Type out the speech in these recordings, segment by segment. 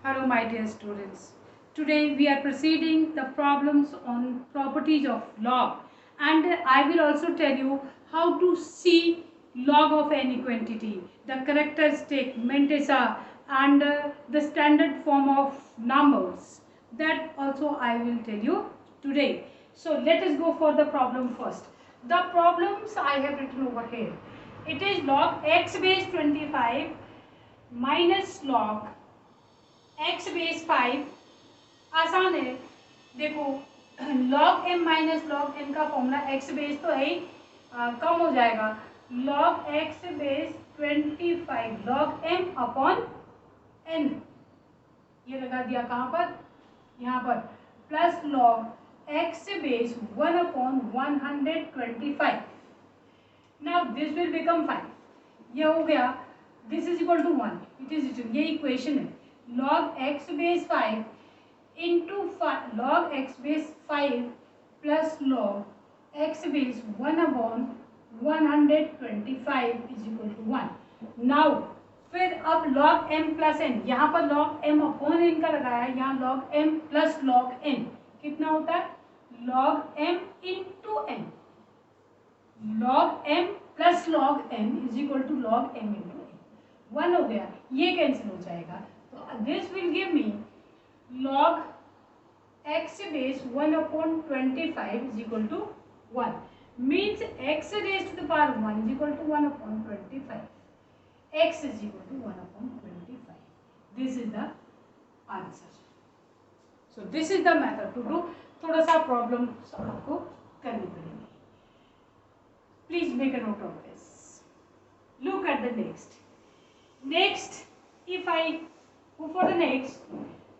Hello my dear students. Today we are proceeding the problems on properties of log, and I will also tell you how to see log of any quantity, the characteristic, mantissa and the standard form of numbers. That also I will tell you today. So let us go for the problem first. The problems I have written over here. It is log x base 25 minus log x base 5 आसान है। देखो log m minus log n का formula x base तो है ही, कम हो जाएगा log x base 25 log m upon n, ये लगा दिया कहाँ पर, यहाँ पर, plus log x base 1 upon 125। Now this will become 5, ये हो गया, this is equal to 1, it is written, ये इक्वेशन है। log x base 5 into log x base 5 plus log x base 1 upon 125 is equal to 1। now फिर अब log m plus n, यहाँ पर log m upon n का लगाया, यहाँ log m plus log n कितना होता है, log m into n, log m plus log n is equal to log m into n, 1 हो गया, ये कैंसिल हो जाएगा। This will give me log x base 1 upon 25 is equal to 1, means x raised to the power 1 is equal to 1 upon 25, x is equal to 1 upon 25, this is the answer। So this is the method to do। थोड़ा सा problem आपको करनी पड़ेगी, please make a note of this. Look at the next if I for the next,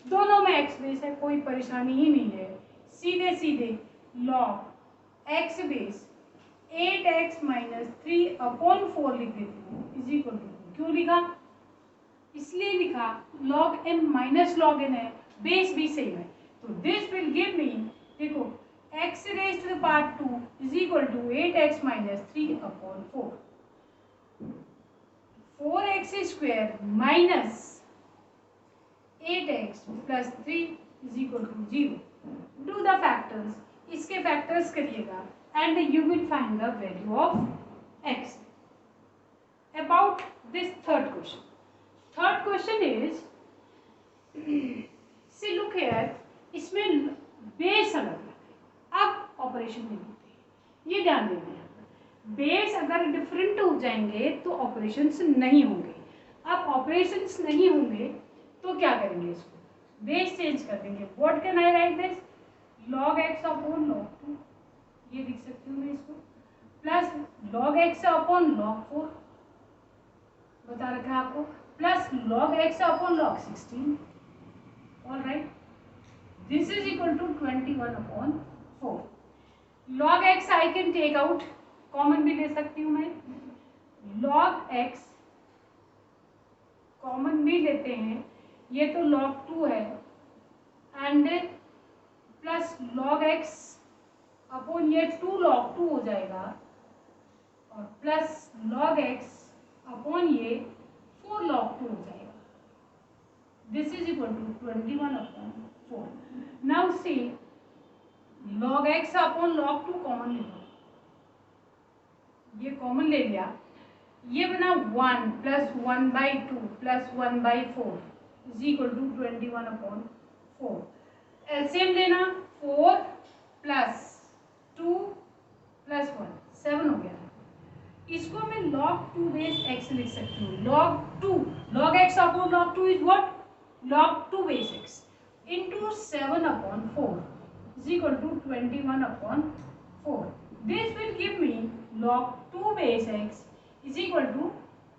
दोनों में x base है, कोई परेशानी ही नहीं है, सीधे सीधे log x base 8x minus 3 upon 4 लिख देती हूँ इज इक्वल टू, क्यों लिखा, इसलिए लिखा log m minus log n है, बेस भी सेम है, तो दिस विल गिव मी, देखो x raise to the power 2 is equal to 8x minus 3 upon 4x square minus 8x plus 3 is equal to 0। Do the factors, इसके factors करिएगा and you will find the value of x। About this third question is, see look here, इसमें base अलग है, अब operation नहीं होते, ये ध्यान देना है, बेस अगर डिफरेंट हो जाएंगे तो ऑपरेशंस नहीं होंगे। अब ऑपरेशंस नहीं होंगे तो क्या करेंगे, इसको बेस चेंज कर देंगे। What can I write this, log x upon log 2, ये लिख सकती हूँ मैं इसको, plus log x upon log 4 बता रखा है आपको, plus log x upon log 16, all right, this is equal to 21 upon 4। log x I can take out, common भी ले सकती हूँ मैं, log x कॉमन भी लेते हैं, ये तो log 2 है and plus log x upon ये 2 log 2 हो जाएगा, और प्लस log x अपॉन ये 4 log 2 हो जाएगा, this is equal to 21 upon 4। Now see log x upon log 2 common ले लो, ये कॉमन ले लिया, ये बना 1 plus 1 by 2 plus 1 by 4 is equal to 21 upon 4। LCM लेना, 4 प्लस 2 प्लस 1 7 हो गया, इसको मैं log 2 बेस x लिख सकती हूँ, log x upon log 2 is what, log 2 base x into 7 upon 4 is equal to 21 upon 4। This will give me log 2 base x is equal to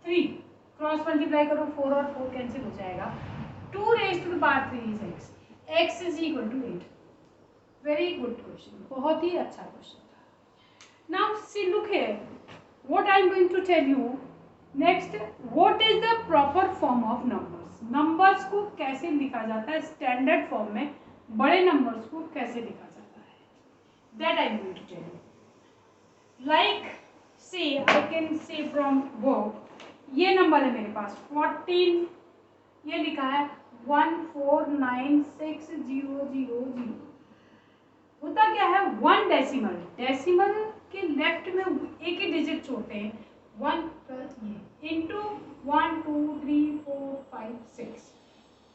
3, cross multiply करो, 4 और 4 cancel हो जाएगा, 2 raise to the power 3 is x is equal to 8। Very good question, बहुत ही अच्छा question था। Now see look here, what I am going to tell you next, what is the proper form of numbers, numbers को कैसे लिखा जाता है standard form में, बड़े नंबर्स को कैसे लिखा जाता है, that I am going to tell you. Like see I can see from book, ये नंबर है मेरे पास 14, ये लिखा है 1496000। होता क्या है, 1 डेसिमल, डेसिमल के लेफ्ट में एक ही डिजिट छोड़ते हैं, 1 प्लस ये इंटू 1 2 3 4 5 6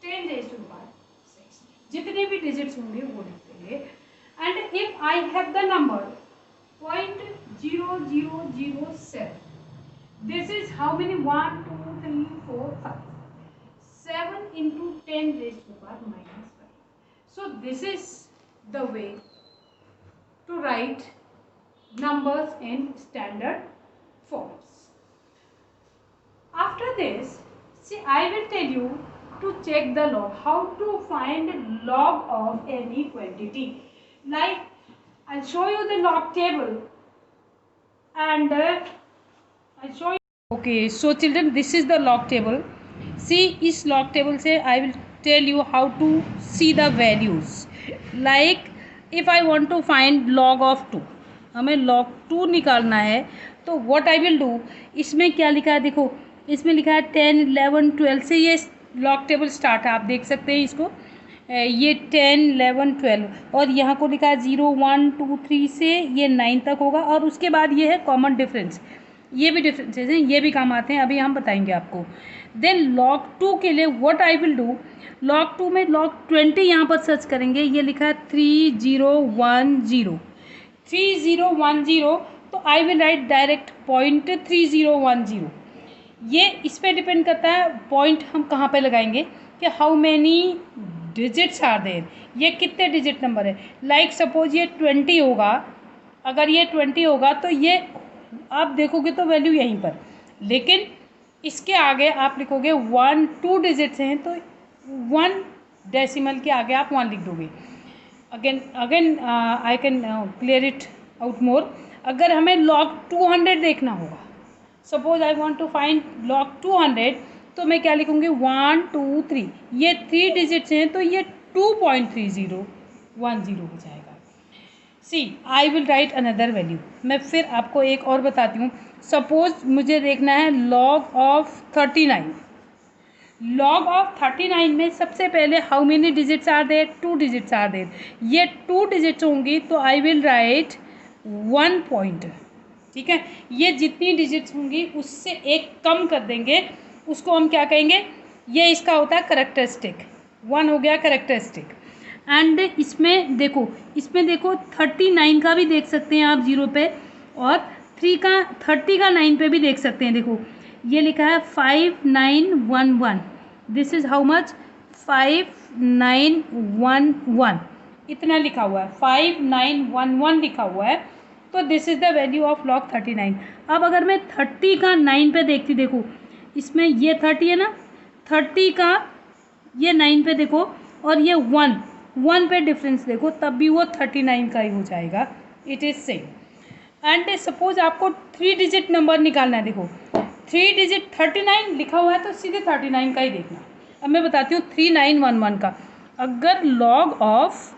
10⁻⁶, जितने भी डिजिट्स होंगे वो लिख देंगे। And if I have the number 0.0007, this is how many, 1 2 3 4 5, 7 into 10⁻⁻5. So this is the way to write numbers in standard forms. After this, see, I will tell you to check the log, how to find log of any quantity. Like, I'll show you the log table and I'll show you. Okay, so children, this is the log table. See, इस log table से I will tell you how to see the values. Like, if I want to find log of 2, हमें log 2 निकालना है, तो what I will do, इसमें क्या लिखा है देखो, इसमें लिखा है 10 11 12 से ये log table स्टार्ट है, आप देख सकते हैं इसको, ये 10 11 12 और यहाँ को लिखा है 0 1 2 3 से ये 9 तक होगा, और उसके बाद ये है कॉमन डिफरेंस, ये भी डिफरेंसेस हैं, ये भी काम आते हैं, अभी हम बताएंगे आपको। देन log 2 के लिए what I will do, log 2 में log 20 यहाँ पर सर्च करेंगे, ये लिखा है 3010 3010, तो आई विल राइट डायरेक्ट पॉइंट 3010। ये इस पर डिपेंड करता है पॉइंट हम कहाँ पे लगाएंगे, कि how many digits are there, ये कितने डिजिट नंबर है। लाइक सपोज ये 20 होगा, अगर ये 20 होगा तो ये आप देखोगे तो वैल्यू यहीं पर, लेकिन इसके आगे आप लिखोगे 1 2 डिजिट्स हैं तो 1 डेसिमल के आगे आप 1 लिख दोगे। Again I can clear it out more. अगर हमें log 200 देखना होगा, suppose I want to find log 200, तो मैं क्या लिखूँगी 1 2 3, ये 3 डिजिट्स हैं तो ये 2.3010 हो जाएगा। See, I will write another value, मैं फिर आपको एक और बताती हूँ। सपोज मुझे देखना है log ऑफ 39, log ऑफ 39 में सबसे पहले how many digits are there, 2 digits are there, ये 2 डिजिट्स होंगी तो आई विल राइट 1 पॉइंट, ठीक है। ये जितनी डिजिट्स होंगी उससे एक कम कर देंगे, उसको हम क्या कहेंगे, ये इसका होता है करेक्टरिस्टिक, 1 हो गया करेक्टरिस्टिक। एंड इसमें देखो 39 का भी देख सकते हैं आप 0 पे, और 30 का 9 पे भी देख सकते हैं। देखो ये लिखा है 5911, दिस इज़ हाउ मच, 5911, इतना लिखा हुआ है, 5911 लिखा हुआ है, तो this is the value of log 39। अब अगर मैं 30 का 9 पे देखती, देखो इसमें ये 30 है ना, 30 का ये 9 पे देखो, और ये 1 पे डिफरेंस देखो, तब भी वो 39 का ही हो जाएगा, it is same. And suppose आपको 3 डिजिट नंबर निकालना है, देखो 3 डिजिट 39 लिखा हुआ है तो सीधे 39 का ही देखना। अब मैं बताती हूँ 3911 का, अगर log ऑफ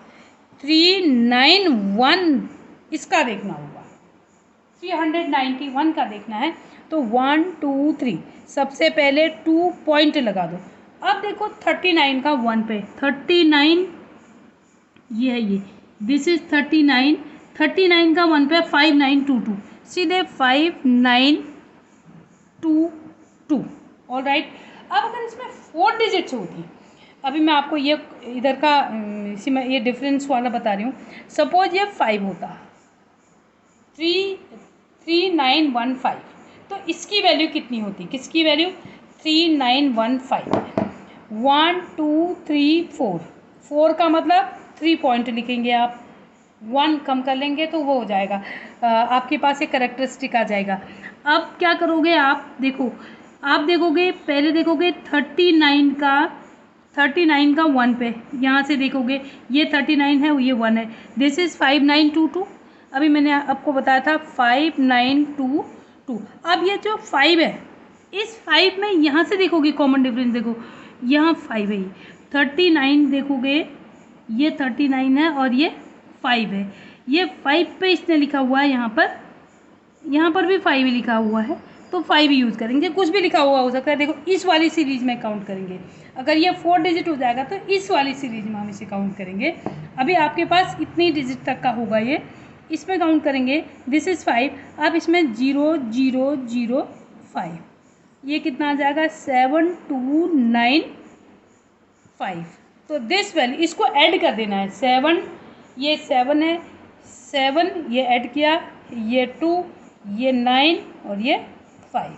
391 इसका देखना होगा, 391 का देखना है, तो 1 2 3 सबसे पहले 2 पॉइंट लगा दो। अब देखो 39 का 1 पे, 39 ये है, ये दिस इज 39, 39 का 1 पे 5922, सीधे 5922, ऑल राइट। अब अगर इसमें 4 डिजिट्स होती, अभी मैं आपको ये इधर का इसी में ये डिफरेंस वाला बता रही हूँ। सपोज ये 5 होता, 3915, तो इसकी वैल्यू कितनी होती, किसकी वैल्यू, 3915, 1 2 3 4, 4 का मतलब 3 पॉइंट लिखेंगे आप, 1 कम कर लेंगे तो वो हो जाएगा, आपके पास एक करेक्टरिस्टिक आ जाएगा। अब क्या करोगे आप, देखो आप देखोगे, पहले देखोगे 39 का 1 पे, यहाँ से देखोगे ये 39 है, ये 1 है, दिस इज़ 5922, अभी मैंने आपको बताया था 5922। अब ये जो 5 है, इस 5 में यहाँ से देखोगे कॉमन डिफरेंस, देखो यहाँ 5 है, 39 देखोगे ये 39 है और ये 5 है, ये 5 पे इसने लिखा हुआ है, यहाँ पर भी 5 लिखा हुआ है, तो 5 यूज़ करेंगे, कुछ भी लिखा हुआ हो सकता है। देखो इस वाली सीरीज में काउंट करेंगे, अगर ये 4 डिजिट हो जाएगा तो इस वाली सीरीज में हम इसे काउंट करेंगे। अभी आपके पास इतनी डिजिट तक का होगा, ये इसमें काउंट करेंगे। दिस इज़ 5, अब इसमें 0 0 0 5, ये कितना आ जाएगा 7 2 9 5। तो दिस वैल्यू, इसको ऐड कर देना है। 7, ये 7 है, 7 ये ऐड किया, ये 2, ये 9 और ये 5,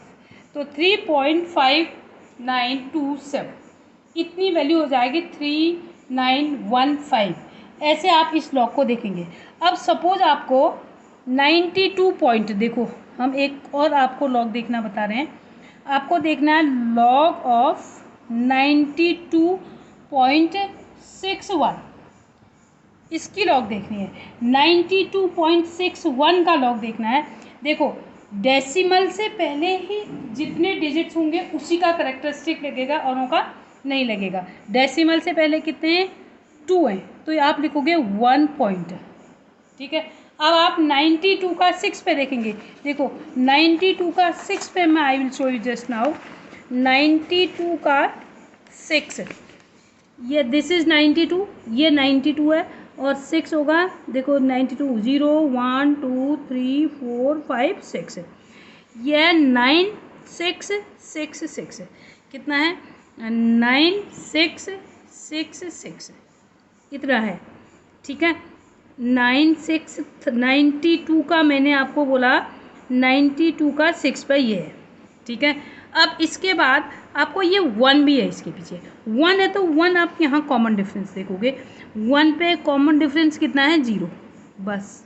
तो 3.5927 इतनी वैल्यू हो जाएगी 3915। ऐसे आप इस लॉग को देखेंगे। अब सपोज आपको 92 पॉइंट, देखो हम एक और आपको लॉग देखना बता रहे हैं। आपको देखना है लॉग ऑफ 92.61, इसकी लॉग देखनी है। 92.61 का लॉग देखना है। देखो डेसिमल से पहले ही जितने डिजिट्स होंगे उसी का करेक्टरिस्टिक लगेगा, औरों का नहीं लगेगा। डेसिमल से पहले कितने हैं 2 हैं, तो आप लिखोगे 1 पॉइंट, ठीक है। अब आप 92 का 6 पे देखेंगे। देखो 92 का 6 पे मैं I will show you just now. 92 का 6, ये दिस इज़ 92, ये 92 है और 6 होगा। देखो 92 0 1 2 3 4 5 6, यह 9 6 6 6, कितना है 9 6 6 6, इतना है, ठीक है। 92 का मैंने आपको बोला, 92 का 6 पर ये है, ठीक है। अब इसके बाद आपको ये 1 भी है, इसके पीछे 1 है, तो 1 आप यहाँ कॉमन डिफरेंस देखोगे। 1 पे कॉमन डिफरेंस कितना है 0, बस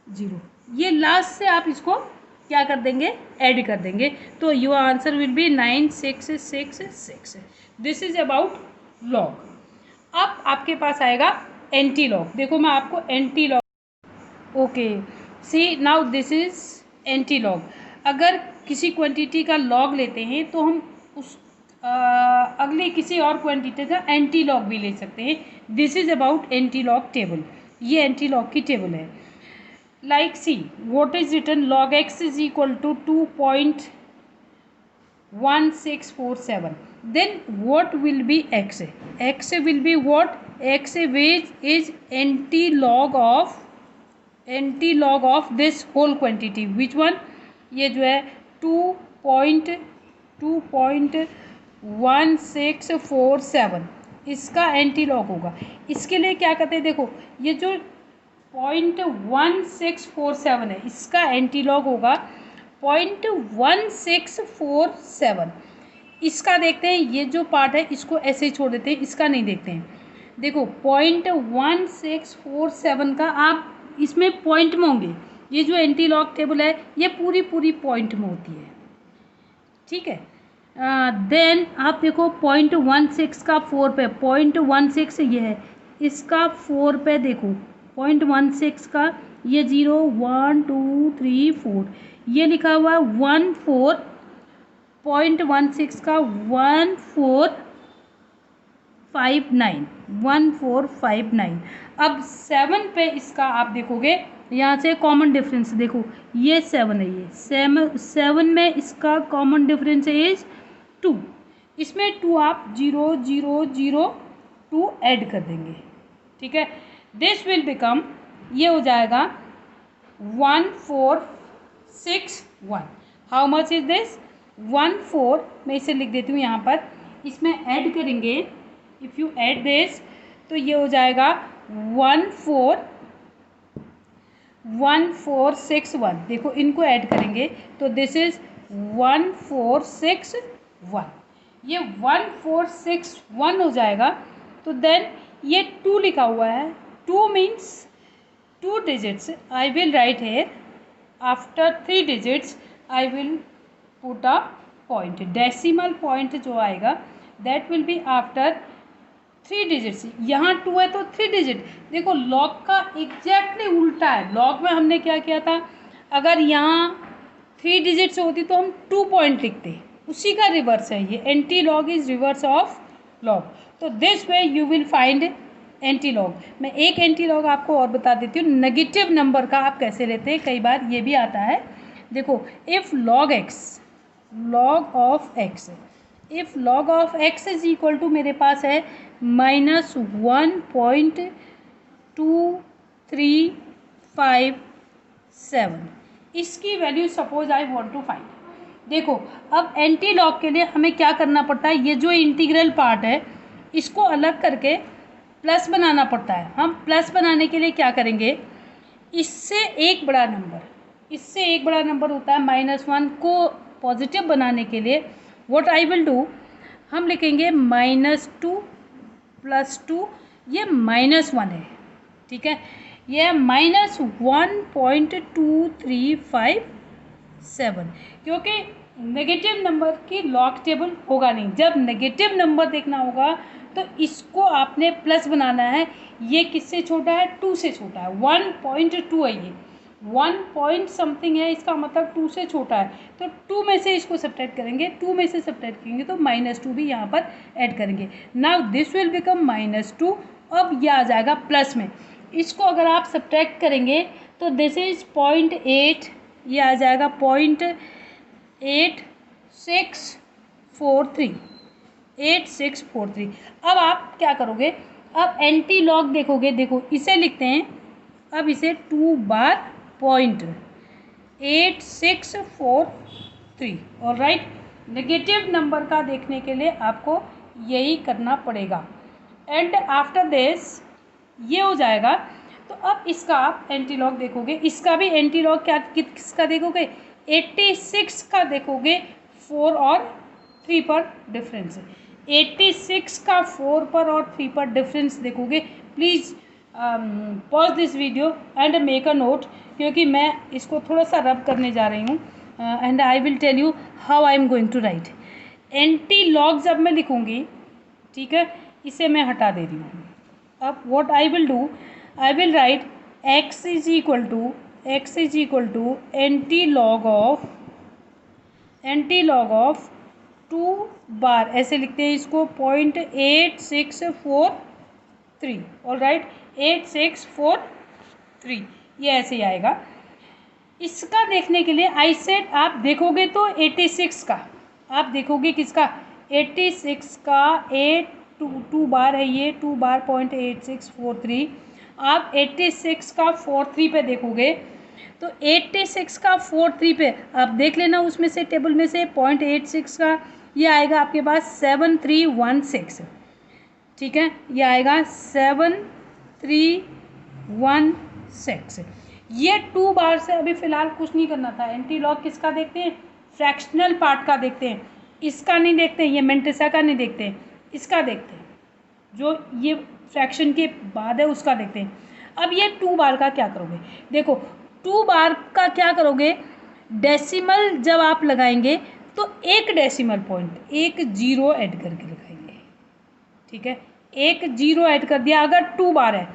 0। ये लास्ट से आप इसको क्या कर देंगे, ऐड कर देंगे, तो your answer will be 9666। This is about log. अब आपके पास आएगा एंटी लॉग। देखो मैं आपको antilog, okay see now this is antilog. अगर किसी क्वांटिटी का लॉग लेते हैं तो हम उस अगले किसी और क्वांटिटी का एंटी लॉग भी ले सकते हैं। This is about antilog table, ये एंटी लॉग की टेबल है। Like see what is written, log x is equal to 2.1647, then what will be x? X will be what? X is anti log of this whole quantity. Which one? ये जो है 2.1647 इसका anti log होगा। इसके लिए क्या करते हैं, देखो ये जो 0.1647 है, इसका एंटी लॉग होगा 0.1647। इसका देखते हैं, ये जो पार्ट है इसको ऐसे ही छोड़ देते हैं, इसका नहीं देखते हैं। देखो 0.1647 का आप इसमें पॉइंट में होंगे। ये जो एंटी लॉग टेबल है ये पूरी पॉइंट में होती है, ठीक है। देन आप देखो 0.16 का 4 पे, 0.16 ये है, इसका 4 पे देखो 0.16 का ये 0 1 2 3 4 ये लिखा हुआ 14, 0.16 का 1459। अब 7 पे इसका आप देखोगे, यहाँ से कॉमन डिफरेंस देखो, ये 7 है, ये 7 में इसका कॉमन डिफरेंस इज 2। इसमें 2 आप 0 0 0 2 ऐड कर देंगे, ठीक है। दिस विल बिकम, ये हो जाएगा 1461। हाउ मच इज दिस 14, मैं इसे लिख देती हूँ यहाँ पर। इसमें ऐड करेंगे, इफ़ यू ऐड दिस तो ये हो जाएगा 1461। देखो इनको ऐड करेंगे तो दिस इज 1461, ये 1461 हो जाएगा। तो देन ये 2 लिखा हुआ है, 2 means 2 digits. I will write here. After 3 digits I will put a point. Decimal point जो आएगा that will be after 3 digits. यहाँ 2 है तो 3 digit। देखो log का एग्जैक्टली उल्टा है। log में हमने क्या किया था, अगर यहाँ 3 digits होती तो हम 2 पॉइंट लिखते, उसी का रिवर्स है ये। Anti log is reverse of log. तो this way you will find anti log. मैं एक एंटी लॉग आपको और बता देती हूँ, नेगेटिव नंबर का आप कैसे लेते हैं। कई बार ये भी आता है देखो if log of x is equal to मेरे पास है -1.2357, इसकी value suppose I want to find. देखो अब एंटी लॉग के लिए हमें क्या करना पड़ता है, ये जो इंटीग्रल पार्ट है इसको अलग करके प्लस बनाना पड़ता है। हम प्लस बनाने के लिए क्या करेंगे, इससे एक बड़ा नंबर होता है -1 को पॉजिटिव बनाने के लिए व्हाट आई विल डू, हम लिखेंगे -2 + 2, ये -1 है, ठीक है, ये -1.2357, क्योंकि नेगेटिव नंबर की लॉग टेबल होगा नहीं। जब नेगेटिव नंबर देखना होगा तो इसको आपने प्लस बनाना है। ये किससे छोटा है, 2 से छोटा है, 1.2 है, ये 1 पॉइंट समथिंग है, इसका मतलब 2 से छोटा है। तो 2 में से इसको सब्ट्रैक्ट करेंगे, 2 में से सब्ट्रैक्ट करेंगे तो -2 भी यहाँ पर ऐड करेंगे। नाउ दिस विल बिकम -2, अब यह आ जाएगा प्लस में। इसको अगर आप सब्ट्रैक्ट करेंगे तो दिस इज 0.8, ये आ जाएगा 0.8643। अब आप क्या करोगे, अब एंटी लॉग देखोगे, देखो इसे लिखते हैं, अब इसे 2 बार 0.8643, ऑलराइट। नेगेटिव नंबर का देखने के लिए आपको यही करना पड़ेगा। एंड आफ्टर दिस ये हो जाएगा। तो अब इसका आप एंटी लॉग देखोगे, इसका भी एंटी लॉग क्या किसका देखोगे, 86 का देखोगे, 4 और 3 पर डिफरेंस है। 86 का 4 पर और 3 पर डिफरेंस देखोगे। Please pause this video and make a note, क्योंकि मैं इसको थोड़ा सा रब करने जा रही हूँ and I will tell you how I am going to write. Antilog जब मैं लिखूँगी, ठीक है, इसे मैं हटा दे रही हूँ। अब what I will do, I will write x is equal to antilog of 2 बार, ऐसे लिखते हैं इसको, 0.8643, ऑलराइट, 8643, ये ऐसे ही आएगा। इसका देखने के लिए आई सेड आप देखोगे तो 86 का, आप देखोगे किसका, 86 का 2 बार है, ये 2 बार 0.8643। आप 86 का 43 पे देखोगे तो 86 का 43 पे आप देख लेना, उसमें से टेबल में से 0.86 का ये आएगा आपके पास 7316, ठीक है, ये आएगा 7316। ये 2 बार से अभी फ़िलहाल कुछ नहीं करना था। एंटी लॉग किसका देखते हैं, फ्रैक्शनल पार्ट का देखते हैं, इसका नहीं देखते हैं, ये मेंटिसा का नहीं देखते हैं, इसका देखते हैं, जो ये फ्रैक्शन के बाद है उसका देखते हैं। अब ये 2 बार का क्या करोगे, देखो 2 बार का क्या करोगे, डेसिमल जब आप लगाएंगे तो एक डेसिमल पॉइंट, एक 0 ऐड करके लगाएंगे, ठीक है, एक 0 ऐड कर दिया। अगर 2 बार है,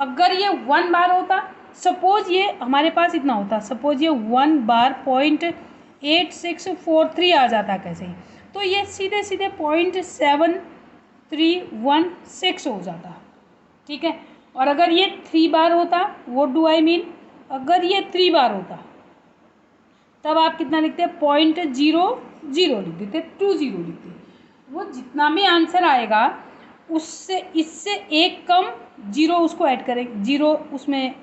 अगर ये 1 बार होता, सपोज ये हमारे पास इतना होता, सपोज ये 1 बार 0.8643 आ जाता कैसे ही, तो ये सीधे 0.7316 हो जाता, ठीक है। और अगर ये 3 बार होता, व्हाट डू आई मीन, अगर ये 3 बार होता तब आप कितना लिखते हैं, 0.00 लिख देते, 20 लिखते। वो जितना भी आंसर आएगा उससे इससे एक कम 0 उसको ऐड करेंगे, 0 उसमें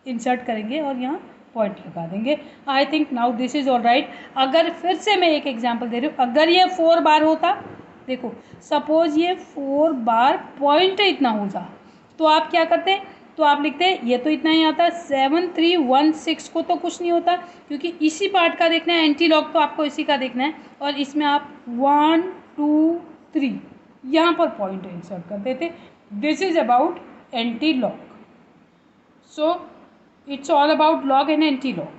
इंसर्ट करेंगे और यहाँ पॉइंट लगा देंगे। I think now this is all right. अगर फिर से मैं एक एग्जांपल दे रही हूँ, अगर ये 4 बार होता, देखो सपोज ये 4 बार पॉइंट इतना होता, तो आप क्या करते, तो आप लिखते हैं ये तो इतना ही आता, 7316 को तो कुछ नहीं होता, क्योंकि इसी पार्ट का देखना है, एंटी लॉग तो आपको इसी का देखना है, और इसमें आप 1 2 3 यहाँ पर पॉइंट इंसर्ट कर देते। This is about anti log. So it's all about log and anti log.